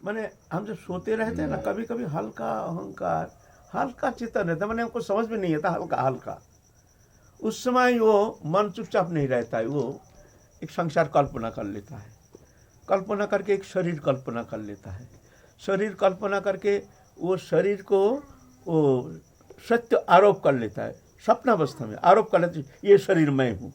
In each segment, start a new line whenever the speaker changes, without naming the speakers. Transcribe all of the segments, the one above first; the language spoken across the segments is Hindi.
माने हम जब सोते रहते हैं ना, कभी कभी हल्का अहंकार, हल्का चेतन रहता है, मैंने हमको समझ में नहीं आता, हल्का हल्का। उस समय वो मन चुपचाप नहीं रहता है, वो एक संसार कल्पना कर लेता है, कल्पना करके एक शरीर कल्पना कर लेता है, शरीर कल्पना करके वो शरीर को वो सत्य आरोप कर लेता है, स्वप्नावस्था में आरोप कर लेता है, ये शरीर मैं हूँ।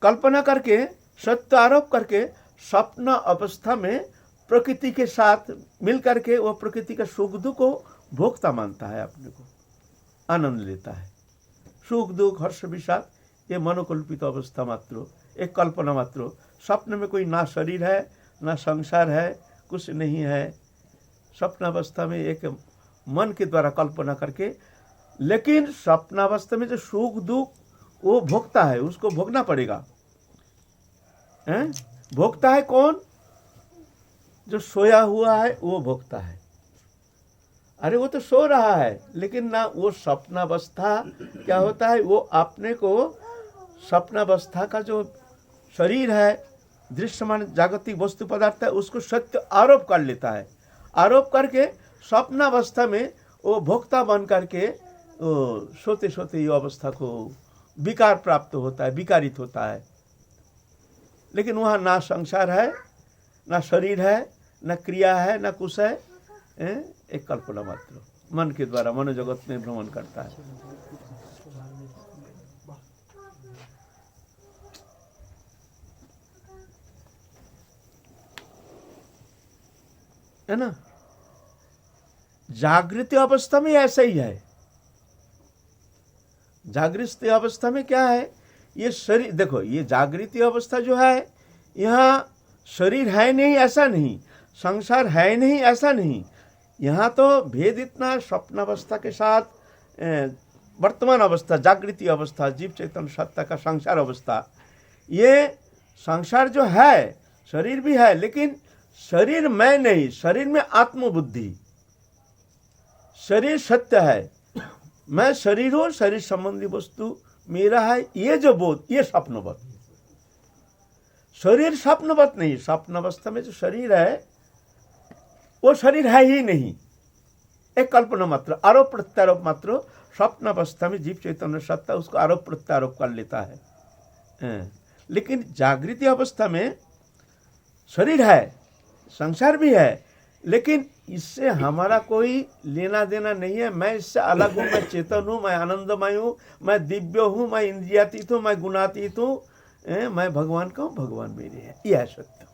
कल्पना करके, सत्य आरोप करके स्वप्न अवस्था में प्रकृति के साथ मिल करके वो प्रकृति का सुख दुख को भोक्ता मानता है, अपने को आनंद लेता है। सुख दुख हर्ष विषाद ये मनोकल्पित अवस्था मात्र, एक कल्पना मात्र। स्वप्न में कोई ना शरीर है ना संसार है, कुछ नहीं है। स्वप्नावस्था में एक मन के द्वारा कल्पना करके, लेकिन स्वप्नावस्था में जो सुख दुख वो भोगता है, उसको भोगना पड़ेगा। भोगता है कौन? जो सोया हुआ है वो भोगता है। अरे वो तो सो रहा है, लेकिन ना वो स्वप्नावस्था क्या होता है, वो अपने को स्वप्नावस्था का जो शरीर है, दृश्यमान जागतिक वस्तु पदार्थ है, उसको सत्य आरोप कर लेता है। आरोप करके स्वप्नावस्था में वो भोक्ता बन करके सोते सोते ये अवस्था को विकार प्राप्त होता है, विकारित होता है। लेकिन वहाँ ना संसार है, ना शरीर है, ना क्रिया है, ना कुछ है, एक कल्पना मात्र मन के द्वारा मनोजगत में भ्रमण करता है। है ना? जागृत अवस्था में ऐसा ही है। जागृत अवस्था में क्या है, ये शरीर देखो, ये जागृति अवस्था जो है, यहाँ शरीर है नहीं ऐसा नहीं, संसार है नहीं ऐसा नहीं। यहाँ तो भेद इतना स्वप्नावस्था के साथ वर्तमान अवस्था, जागृति अवस्था, जीव चैतन्य सत्ता का संसार अवस्था, ये संसार जो है, शरीर भी है, लेकिन शरीर मैं नहीं, शरीर में आत्मबुद्धि, शरीर सत्य है, मैं शरीर हूँ, शरीर संबंधी वस्तु मेरा है, ये जो बोध, ये स्वप्नवत। शरीर स्वप्नवत नहीं, स्वप्नावस्था में जो शरीर है वो शरीर है ही नहीं, एक कल्पना मात्र, आरोप प्रत्यारोप मात्र। स्वप्नावस्था में जीव चैतन्य सत्ता उसको आरोप प्रत्यारोप कर लेता है। लेकिन जागृति अवस्था में शरीर है, संसार भी है, लेकिन इससे हमारा कोई लेना देना नहीं है। मैं इससे अलग हूँ, मैं चेतन हूँ, मैं आनंदमय हूँ, मैं दिव्य हूँ, मैं इंद्रियातीत हूँ, मैं गुणातीत हूँ, मैं भगवान का हूँ, भगवान मेरे हैं, यह है सत्य।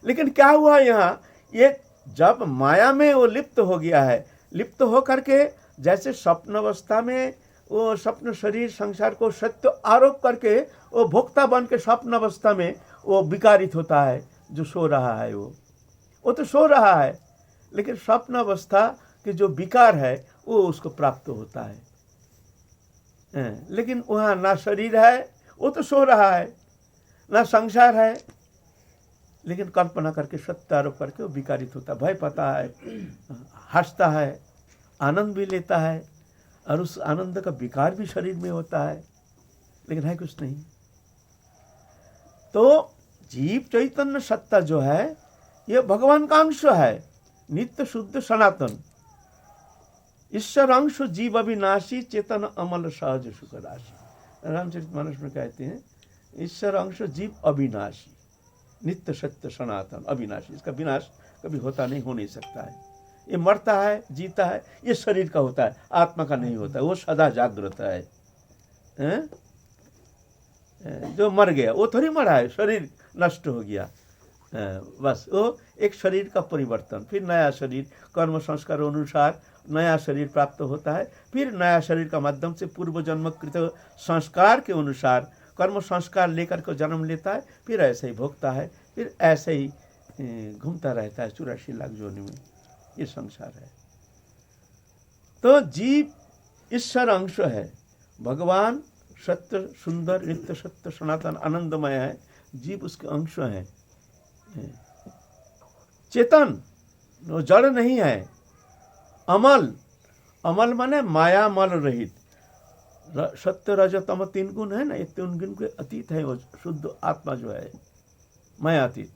लेकिन क्या हुआ यहाँ, ये जब माया में वो लिप्त हो गया है, लिप्त हो करके जैसे स्वप्न अवस्था में वो स्वप्न शरीर संसार को सत्य आरोप करके वो भोक्ता बन के स्वप्न अवस्था में वो विकारित होता है। जो सो रहा है वो तो सो रहा है, लेकिन स्वप्न अवस्था के जो विकार है वो उसको प्राप्त होता है। लेकिन वहाँ ना शरीर है, वो तो सो रहा है, ना संसार है, लेकिन कल्पना करके सत्य आरोप करके वो विकारित होता है, भय पाता है, हंसता है, आनंद भी लेता है, और उस आनंद का विकार भी शरीर में होता है, लेकिन है कुछ नहीं। तो जीव चैतन्य सत्ता जो है ये भगवान का अंश है, नित्य शुद्ध सनातन ईश्वर अंश, जीव अविनाशी, चेतन अमल सहज सुख राशि। रामचरितमानस में कहते हैं ईश्वर अंश जीव अविनाशी, नित्य सत्य सनातन अविनाशी। इसका विनाश कभी होता नहीं, हो नहीं सकता है। ये मरता है, जीता है, ये शरीर का होता है, आत्मा का नहीं होता है। वो सदा जागृत है। जो मर गया वो थोड़ी मरा है, शरीर नष्ट हो गया, बस वो एक शरीर का परिवर्तन, फिर नया शरीर कर्म संस्कार अनुसार नया शरीर प्राप्त होता है, फिर नया शरीर का माध्यम से पूर्व जन्म कृत संस्कार के अनुसार कर्म संस्कार लेकर के जन्म लेता है, फिर ऐसे ही भोगता है, फिर ऐसे ही घूमता रहता है 84 लाख योनि में। ये संसार है। तो जीव ईश्वर अंश है, भगवान सत्य सुंदर नित्य सत्य सनातन आनंदमय है, जीव उसके अंश है। चेतन, वो जड़ नहीं है। अमल, अमल माने माया मल रहित, सत्य रज तम 3 गुण है ना, ये 3 गुण के अतीत है वो शुद्ध आत्मा जो है। मायातीत।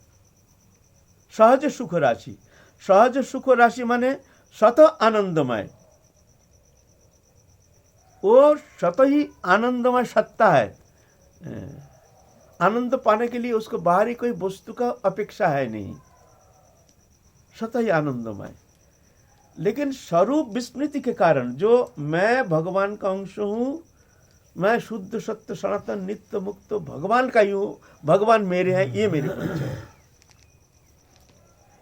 सहज सुख राशि, सहज सुख राशि माने सत आनंदमय, वो स्वतः ही आनंदमय सत्ता है। आनंद पाने के लिए उसको बाहरी कोई वस्तु का अपेक्षा है नहीं, स्वतः ही आनंदमय। लेकिन स्वरूप विस्मृति के कारण, जो मैं भगवान का अंश हूँ, मैं शुद्ध सत्य सनातन नित्य मुक्त भगवान का ही हूँ, भगवान मेरे हैं, ये मेरे परिचय है।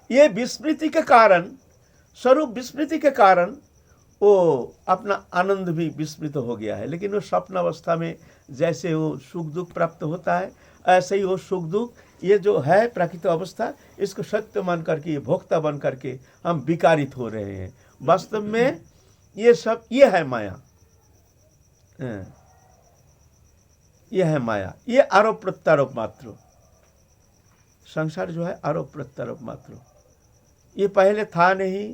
ये विस्मृति के कारण, स्वरूप विस्मृति के कारण वो अपना आनंद भी विस्मृत हो गया है। लेकिन वो स्वप्न अवस्था में जैसे वो सुख दुख प्राप्त होता है, ऐसे ही वो सुख दुख, ये जो है प्राकृतिक अवस्था, इसको सत्य मान करके, भोक्ता बन करके हम विकारित हो रहे हैं। वास्तव में ये सब ये है माया, ये है माया, ये आरोप प्रत्यारोप मात्र। संसार जो है आरोप प्रत्यारोप मात्र, ये पहले था नहीं,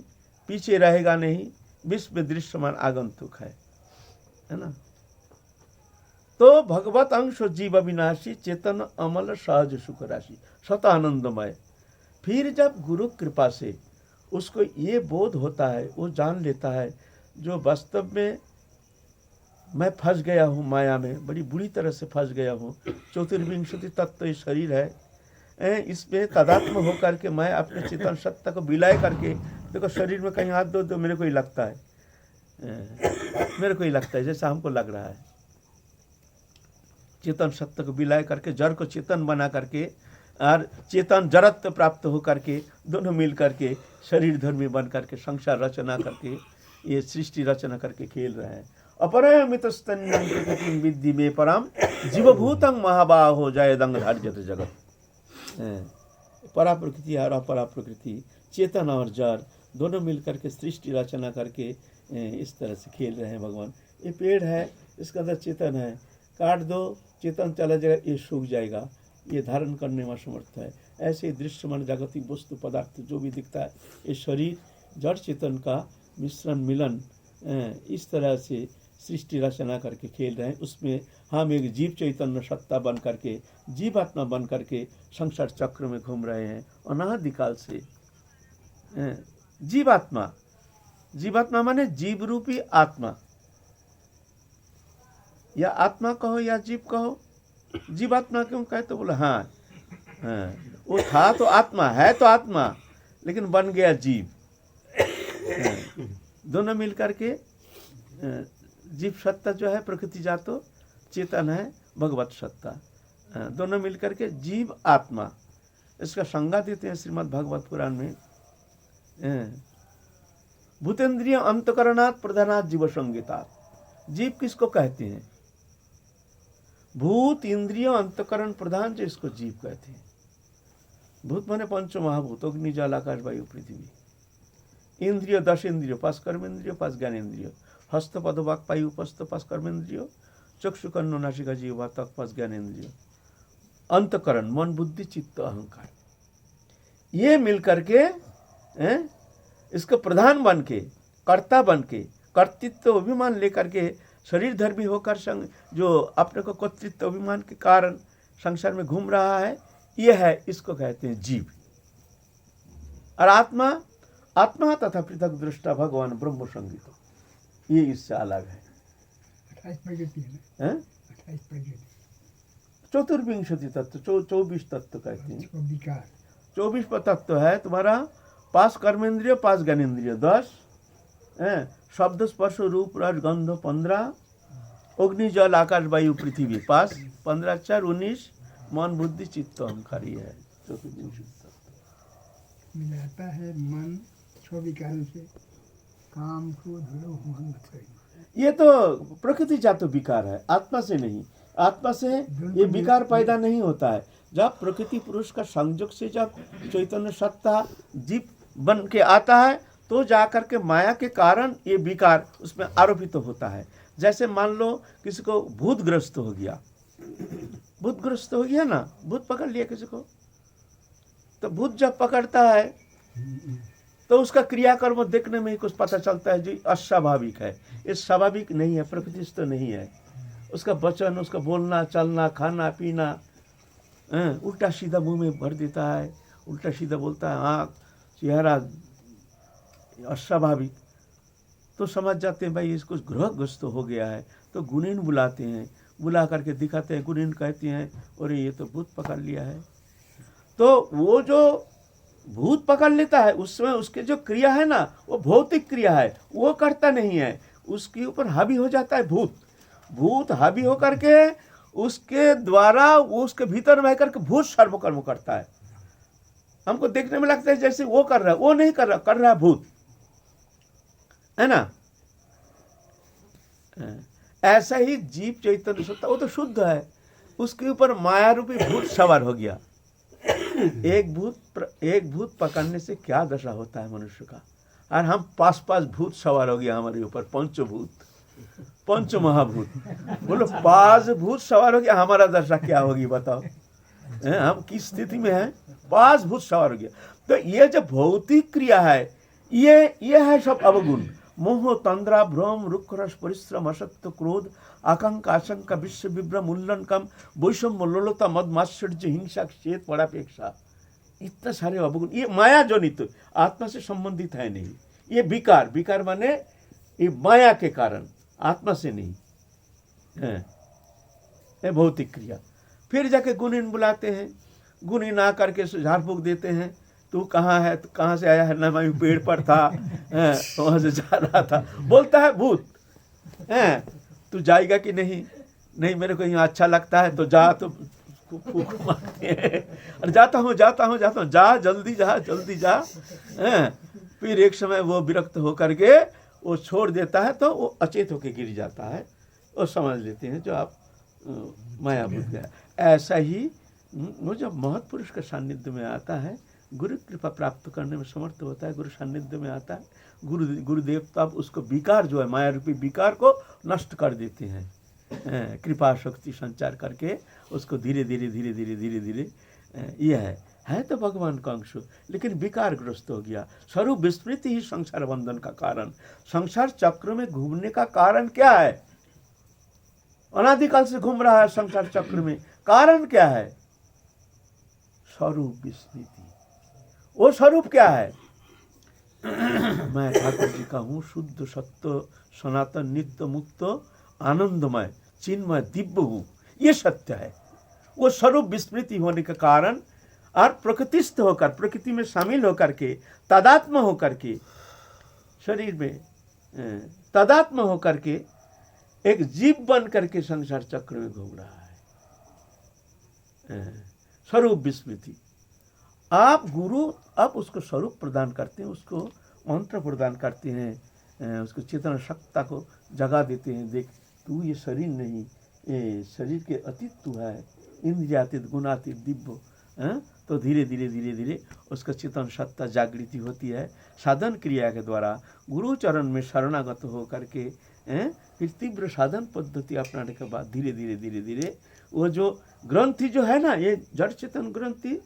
पीछे रहेगा नहीं, विश्व दृश्यमान आगंतुक है ना। तो भगवत अंश जीव अविनाशी चेतन अमल सहज सुख राशि सत आनंदमय। फिर जब गुरु कृपा से उसको ये बोध होता है, वो जान लेता है जो वास्तव में मैं फंस गया हूँ माया में, बड़ी बुरी तरह से फंस गया हूँ। चतुर्विंशति तत्व ये शरीर है, इसमें तादात्म्य होकर के मैं अपने चेतन सत्ता को विलय करके, देखो शरीर में कहीं हाथ दो तो मेरे को ही लगता है, मेरे को ही लगता है जैसा हमको लग रहा है। चेतन सत्ता को विलय करके जड़ को चेतन बना करके और चेतन जड़त्व प्राप्त हो करके दोनों मिल करके शरीर धर्मी बन करके संसार रचना करके, ये सृष्टि रचना करके खेल रहे हैं। अपरमित स्तन्यं प्रकृतिं विद्धि मे पराम जीवभूतं महाबाहो जयदंग धार्यत जगत। परा प्रकृति और अपरा प्रकृति, चेतन और जड़ दोनों मिलकर के सृष्टि रचना करके इस तरह से खेल रहे हैं भगवान। ये पेड़ है, इसका अंदर चेतन है, काट दो चेतन चला जाएगा, ये सूख जाएगा, ये धारण करने में समर्थ है। ऐसे दृश्यमान जागतिक वस्तु पदार्थ जो भी दिखता है, ये शरीर जड़ चेतन का मिश्रण मिलन, इस तरह से सृष्टि रचना करके खेल रहे हैं। उसमें हम एक जीव चैतन्य सत्ता बन करके, जीवात्मा बन करके संसार चक्र में घूम रहे हैं अनादिकाल से। जीवात्मा, जीवात्मा माने जीव रूपी आत्मा, या आत्मा कहो या जीव कहो। जीवात्मा क्यों कहे तो बोला हाँ, वो था तो आत्मा है, तो आत्मा, लेकिन बन गया जीव। दोनों मिल करके जीव सत्ता जो है प्रकृति जातो चेतन है भगवत सत्ता, दोनों मिलकर के जीव आत्मा, इसका संज्ञा देते हैं श्रीमद् भागवत पुराण में। भूतेन्द्रिय अंतकरणात् प्रधानात् जीव संगीतात्। जीव किसको कहते हैं? भूत इंद्रिय अंतकरण प्रधान, जो इसको जीव कहते हैं। भूत माने पंच महाभूत, अग्नि जल आकाश वायु पृथ्वी। इंद्रिय 10 इंद्रिय, 5 कर्मेंद्रिय, 5 ज्ञानेन्द्रिय। हस्त पद वाक् पायु उपस्थ 5 कर्मेंद्रिय, चक्षु कर्ण नासिका जीवा तक 5 ज्ञानेन्द्रिय। अंतकरण मन बुद्धि चित्त अहंकार, ये मिलकर के इसको प्रधान बन के, कर्ता बन के, कर्तृत्व अभिमान लेकर के शरीर धर्मी होकर संग जो अपने को कर्तृत्व अभिमान के कारण संसार में घूम रहा है, ये है, इसको कहते हैं जीव। और आत्मा, आत्मा तथा पृथक दृष्टा भगवान ब्रह्म संगीत, ये इससे अलग है।
28 प्रकृति है, 28 प्रकृति,
चतुर्विंशति तत्व, 24 तत्व कहते हैं।
विकार
24 तत्व है तुम्हारा। 5 कर्मेंद्रिय, 5 ज्ञानेन्द्रिय, 10 शब्द स्पर्श रूप रस गंध 15, अग्नि जल आकाश वायु पृथ्वी 5, 15 4 19, मन बुद्धि चित्त अहंकार, ये है 24 तत्व।
मिलाता है मन 6 विकारों से, काम क्रोध लोभ मोह।
ये तो प्रकृति जातो विकार है, आत्मा से नहीं। आत्मा से ये विकार पैदा नहीं होता है। जब प्रकृति पुरुष का संयोग से जब चैतन्य सत्ता जीव बन के आता है, तो जाकर के माया के कारण ये विकार उसमें आरोपित होता है। जैसे मान लो किसी को भूतग्रस्त हो गया, भूतग्रस्त हो गया ना, भूत पकड़ लिया किसी को, तो भूत जब पकड़ता है तो उसका क्रियाकर्म देखने में ही कुछ पता चलता है जो अस्वाभाविक है। ये स्वाभाविक नहीं है, प्रकृतिस्थ नहीं है। उसका वचन, उसका बोलना चलना, खाना पीना, उल्टा सीधा मुंह में भर देता है, उल्टा सीधा बोलता है, आँख चेहरा अस्वाभाविक, तो समझ जाते हैं भाई इसको ग्रहग्रस्त हो गया है। तो गुनीन बुलाते हैं, बुला करके दिखाते हैं, गुनीन कहते हैं अरे ये तो भूत पकड़ लिया है। तो वो जो भूत पकड़ लेता है उसमें उसके जो क्रिया है ना वो भौतिक क्रिया है, वो करता नहीं है, उसके ऊपर हावी हो जाता है भूत। भूत हावी होकर के उसके द्वारा वो उसके भीतर रह करके भूत सर्वकर्म करता है। हमको देखने में लगता है जैसे वो कर रहा है, वो नहीं कर रहा, कर रहा है भूत, है ना। ऐसा ही जीव चैतन्य सत्ता वो तो शुद्ध है, उसके ऊपर माया रूपी भूत सवार हो गया। एक भूत पकड़ने से क्या दशा होता है मनुष्य का, और हम पास भूत सवार हो गया हमारे ऊपर, पंच महाभूत, बोलो 5 भूत सवार हो गया, हमारा दशा क्या होगी बताओ। हम किस स्थिति में हैं, 5 भूत सवार हो गया। तो ये जो भौतिक क्रिया है ये है सब अवगुण, मोह तंद्रा भ्रम रुक्ष रस परिश्रम असत्य क्रोध आकांक्षा आशंका विश्व विभ्रम उल्लंघन वैषम्य लोलता मद मात्सर्य हिंसा क्षेत्र परापेक्षा, इतने सारे अवगुण ये माया जनित, आत्मा से संबंधित है नहीं। ये विकार माने ये माया के कारण, आत्मा से नहीं है, ये भौतिक क्रिया। फिर जाके गुणीन बुलाते हैं, गुणीन आ करके झाड़ फूक देते हैं, तू कहाँ है, तू कहाँ से आया है, ना मैं पेड़ पर था, वहाँ से जा रहा था, बोलता है भूत, तू जाएगा कि नहीं, नहीं मेरे को यहाँ अच्छा लगता है तो जा, तो फूक मारते हैं, अरे जाता हूँ जा, जल्दी जा। फिर एक समय वो विरक्त होकर के वो छोड़ देता है, तो वो अचेत होकर गिर जाता है, वो समझ लेते हैं जो आप माया भूत गया। ऐसा ही वो जब महत्पुरुष के सानिध्य में आता है, गुरु कृपा प्राप्त करने में समर्थ होता है, गुरु सानिध्य में आता है, गुरुदेव तब उसको विकार जो है माया रूपी विकार को नष्ट कर देते हैं, कृपा शक्ति संचार करके उसको धीरे धीरे यह है तो भगवान का अंश, लेकिन विकार ग्रस्त हो गया। स्वरूप विस्मृति ही संसार बंधन का कारण। संसार चक्र में घूमने का कारण क्या है, अनादिकाल से घूम रहा है संसार चक्र में, कारण क्या है, स्वरूप विस्मृति। वो स्वरूप क्या है, मैं ठाकुर जी का हूँ, शुद्ध सत्य सनातन नित्य मुक्त आनंदमय चिन्मय दिव्य हूँ, ये सत्य है। वो स्वरूप विस्मृति होने के कारण और प्रकृतिस्थ होकर, प्रकृति में शामिल होकर के, तादात्म्य होकर के, शरीर में तादात्म्य होकर के एक जीव बन करके संसार चक्र में घूम रहा है, स्वरूप विस्मृति। आप गुरु आप उसको स्वरूप प्रदान करते हैं, उसको मंत्र प्रदान करते हैं, उसको चेतन सत्ता को जगा देते हैं, देख तू ये शरीर नहीं, ये शरीर के अतीत तू है, इंद्रियातीत गुणातीत दिव्य। तो धीरे धीरे उसका चेतन सत्ता जागृति होती है साधन क्रिया के द्वारा। गुरु चरण में शरणागत हो करके फिर तीव्र साधन पद्धति अपनाने के बाद धीरे धीरे वो जो ग्रंथि जो है ना, ये जड़ चेतन ग्रंथि,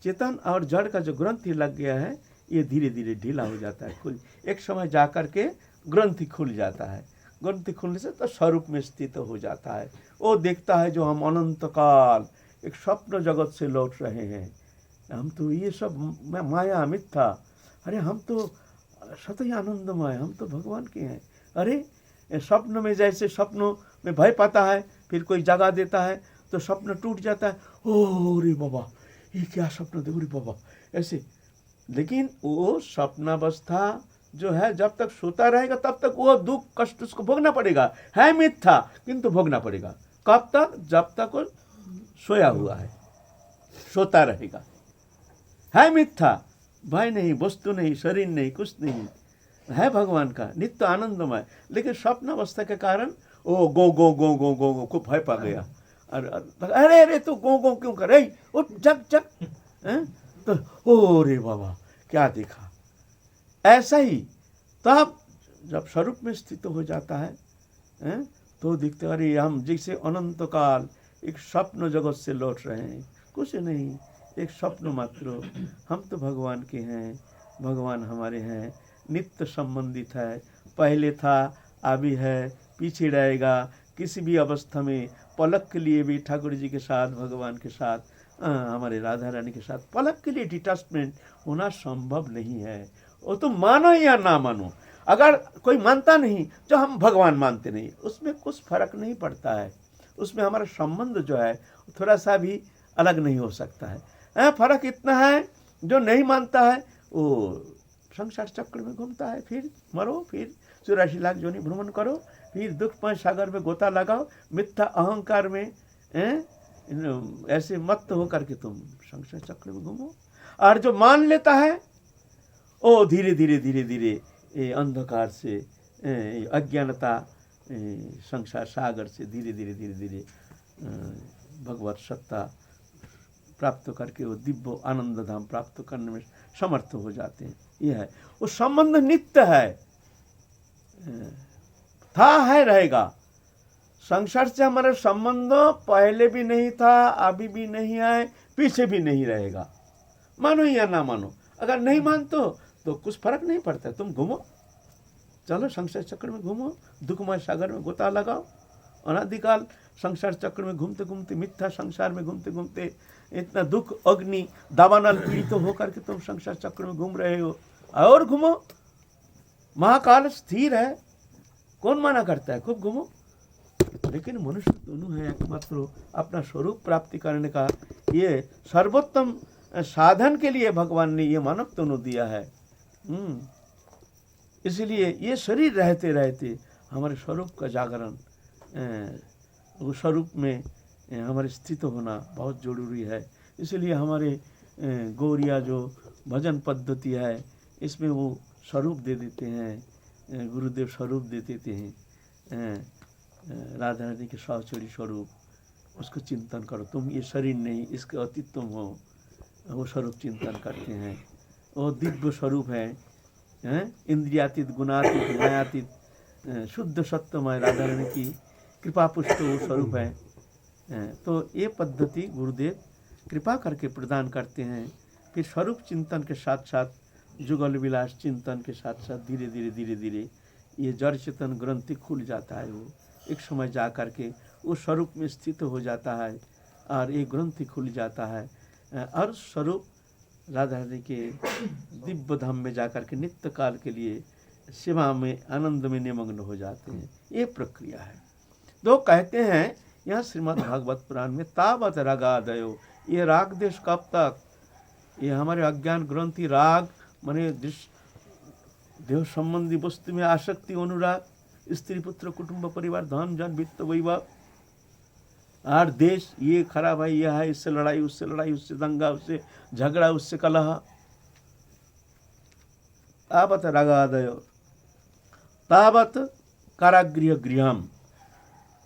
चेतन और जड़ का जो ग्रंथि लग गया है, ये धीरे धीरे ढीला हो जाता है, खुल एक समय जा कर के ग्रंथि खुल जाता है। ग्रंथि खुलने से तो स्वरूप में स्थित हो जाता है। वो देखता है जो हम अनंत काल एक स्वप्न जगत से लौट रहे हैं, हम तो ये सब माया मिथ्या, अरे हम तो सतही आनंदमय, हम तो भगवान के हैं। अरे स्वप्न में जैसे स्वप्नों में भय पाता है, फिर कोई जगा देता है तो स्वप्न टूट जाता है, ओ रे बाबा ये क्या स्वप्न देखो रे बाबा ऐसे। लेकिन वो स्वप्नावस्था जो है जब तक सोता रहेगा तब तक वो दुख कष्ट उसको भोगना पड़ेगा, है मिथ्या किंतु भोगना पड़ेगा। कब तक, जब तक वो सोया हुआ है, सोता रहेगा, है मिथ्या, भय नहीं, वस्तु नहीं, शरीर नहीं, कुछ नहीं, है भगवान का नित्य आनंदमय। लेकिन स्वप्न अवस्था के कारण वो गो गो गो गो गो गो को भय पा गया, अरे अरे तू गो गो क्यों कर रही, उठ जग जग, तो ओ रे बाबा क्या देखा। ऐसा ही तब जब स्वरूप में स्थित हो जाता है, तो दिखते अरे हम जैसे अनंत काल एक स्वप्न जगत से लौट रहे हैं, कुछ नहीं, एक स्वप्न मात्र, हम तो भगवान के हैं, भगवान हमारे हैं, नित्य संबंधित है, पहले था अभी है पीछे रहेगा, किसी भी अवस्था में पलक के लिए भी ठाकुर जी के साथ, भगवान के साथ, हमारे राधा रानी के साथ पलक के लिए डिटैचमेंट होना संभव नहीं है। वो तो मानो या ना मानो, अगर कोई मानता नहीं जो हम भगवान मानते नहीं, उसमें कुछ फर्क नहीं पड़ता है। उसमें हमारा संबंध जो है थोड़ा सा भी अलग नहीं हो सकता है। फर्क इतना है, जो नहीं मानता है वो संसार चक्र में घूमता है, फिर मरो, फिर 84 लाख योनि भ्रमण करो, फिर दुखमय सागर में गोता लगाओ, मिथ्या अहंकार में ऐसे मत हो करके तुम संसार चक्र में घूमो। और जो मान लेता है वो धीरे धीरे धीरे धीरे अंधकार से, अज्ञानता संसार सागर से धीरे धीरे धीरे धीरे भगवत सत्ता प्राप्त करके वो दिव्य आनंद धाम प्राप्त करने में समर्थ हो जाते हैं। यह है वो संबंध नित्य है, था है रहेगा। संसार से हमारा संबंध पहले भी नहीं था, अभी भी नहीं है, पीछे भी नहीं रहेगा। मानो या ना मानो, अगर नहीं मानते तो कुछ फर्क नहीं पड़ता। तुम घूमो, चलो संसार चक्र में घूमो, दुखमय सागर में गोता लगाओ। अनादिकाल संसार चक्र में घूमते घूमते, मिथ्या संसार में घूमते घूमते इतना दुख अग्नि दावानल पीड़ित होकर के तुम संसार चक्र में घूम रहे हो, और घूमो। महाकाल स्थिर है, कौन मना करता है, खूब घूमो। लेकिन मनुष्य दोनों है एकमात्र अपना स्वरूप प्राप्ति करने का ये सर्वोत्तम साधन के लिए भगवान ने ये मानव दोनों दिया है। इसलिए ये शरीर रहते रहते हमारे स्वरूप का जागरण, उस स्वरूप में हमारे स्थित होना बहुत जरूरी है। इसलिए हमारे गौरिया जो भजन पद्धति है, इसमें वो स्वरूप दे देते हैं, गुरुदेव स्वरूप दे देते हैं, राधा रानी के सावचोरी स्वरूप, उसको चिंतन करो। तुम ये शरीर नहीं, इसके अतीत तुम हो, वो स्वरूप चिंतन करते हैं। वो दिव्य स्वरूप है, इंद्रियातीत, गुणातीत, मायातीत, शुद्ध सत्यमय राधा रानी की कृपा पुष्ट वो स्वरूप है। तो ये पद्धति गुरुदेव कृपा करके प्रदान करते हैं। फिर स्वरूप चिंतन के साथ साथ जुगल विलास चिंतन के साथ साथ धीरे धीरे धीरे धीरे ये जड़ चेतन ग्रंथि खुल जाता है। वो एक समय जा कर के उस स्वरूप में स्थित हो जाता है और ये ग्रंथि खुल जाता है, और स्वरूप राधा रानी के दिव्य धाम में जाकर के नित्य काल के लिए सेवा में आनंद में निमग्न हो जाते हैं। ये प्रक्रिया है। तो कहते हैं यहाँ श्रीमद् भागवत पुराण में तावत रागादयो, ये राग देश कब तक, ये हमारे अज्ञान ग्रंथि राग माने देह संबंधी वस्तु में आसक्ति, अनुराग, स्त्री पुत्र कुटुंब परिवार धन जन वित्त वैभव और देश, ये खराब है, यह है, इससे लड़ाई, उससे लड़ाई, उससे दंगा, उससे झगड़ा, उससे कलह। तावत रागादयो तावत कारागृह गृहम,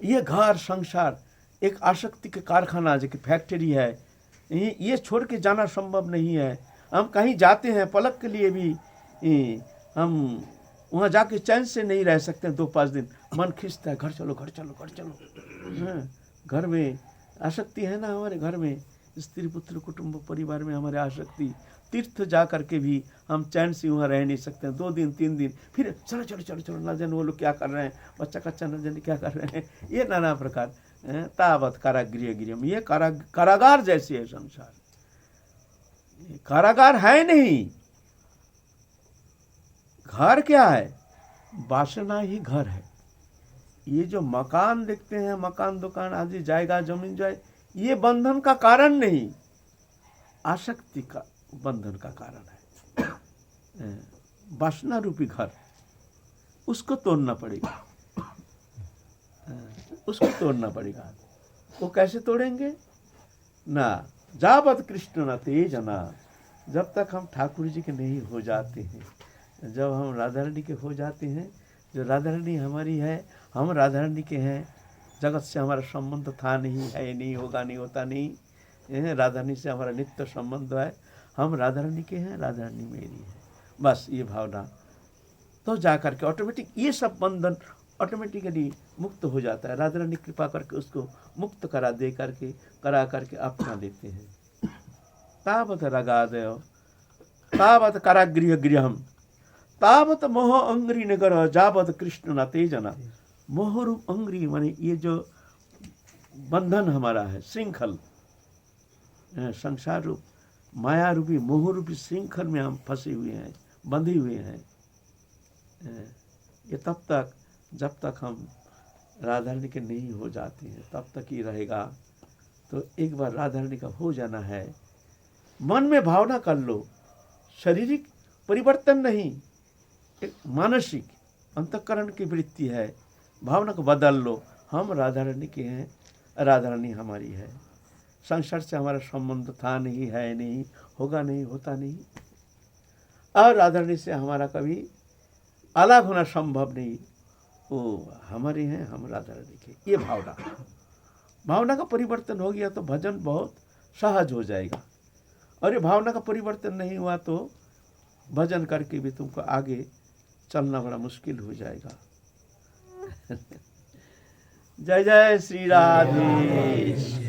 ये घर संसार एक आसक्ति के कारखाना जो कि फैक्ट्री है, ये छोड़ के जाना संभव नहीं है। हम कहीं जाते हैं पलक के लिए भी हम वहाँ जाके चैन से नहीं रह सकते। 2-5 दिन मन खिंचता है, घर चलो घर चलो घर चलो। घर में आसक्ति है ना, हमारे घर में स्त्री पुत्र कुटुंब परिवार में हमारे आसक्ति। तीर्थ जा करके भी हम चैन से वहाँ रह नहीं सकते हैं। 2 दिन 3 दिन फिर चलो चलो चलो चलो, ना जाने वो लोग क्या कर रहे हैं, बच्चा कच्चा ना जाने क्या कर रहे हैं, ये नाना प्रकार। तावत कारागृह गृहम, ये कारागार जैसे है संसार। कारागार है नहीं, घर क्या है, वासना ही घर है। ये जो मकान देखते हैं, मकान दुकान आदि जायगा जमीन जाए, ये बंधन का कारण नहीं, आसक्ति का बंधन का कारण है। वासना रूपी घर, उसको तोड़ना पड़ेगा, उसको तोड़ना पड़ेगा। वो कैसे तोड़ेंगे ना, जावत कृष्ण न तेज ना, जब तक हम ठाकुर जी के नहीं हो जाते हैं, जब हम राधा रानी के हो जाते हैं, जो राधा रानी हमारी है, हम राधा रानी के हैं, जगत से हमारा संबंध था नहीं, है नहीं, होगा नहीं, होता नहीं। राधा रानी से हमारा नित्य संबंध है, हम राधा रानी के हैं, राधा रानी मेरी है, बस ये भावना। तो जा करके ऑटोमेटिक ये सब बंधन ऑटोमेटिकली मुक्त हो जाता है। राधा रानी कृपा करके उसको मुक्त करा करके अपना लेते हैं। तावत रागादयो तावत कारागृह गृहम तावत मोह अंग्री नगर जावत कृष्ण न तेजना। मोहरूप अंग्री माने ये जो बंधन हमारा है, श्रृंखल, संसार रूप माया रूपी मोह रूपी श्रृंखल में हम फंसे हुए हैं, बंधे हुए हैं। ये तब तक जब तक हम राधारणी के नहीं हो जाते हैं तब तक ही रहेगा। तो एक बार राधारणी का हो जाना है, मन में भावना कर लो, शारीरिक परिवर्तन नहीं, एक मानसिक अंतःकरण की वृत्ति है, भावना को बदल लो, हम राधारणी के हैं, राधारणी हमारी है। संसार से हमारा संबंध था नहीं, है नहीं, होगा नहीं, होता नहीं, और राधारणी से हमारा कभी अलग होना संभव नहीं। वो हमारे हैं, हम राधारणी के। ये भावना का परिवर्तन हो गया तो भजन बहुत सहज हो जाएगा, और ये भावना का परिवर्तन नहीं हुआ तो भजन करके भी तुमको आगे चलना बड़ा मुश्किल हो जाएगा। जय जय श्री राधे।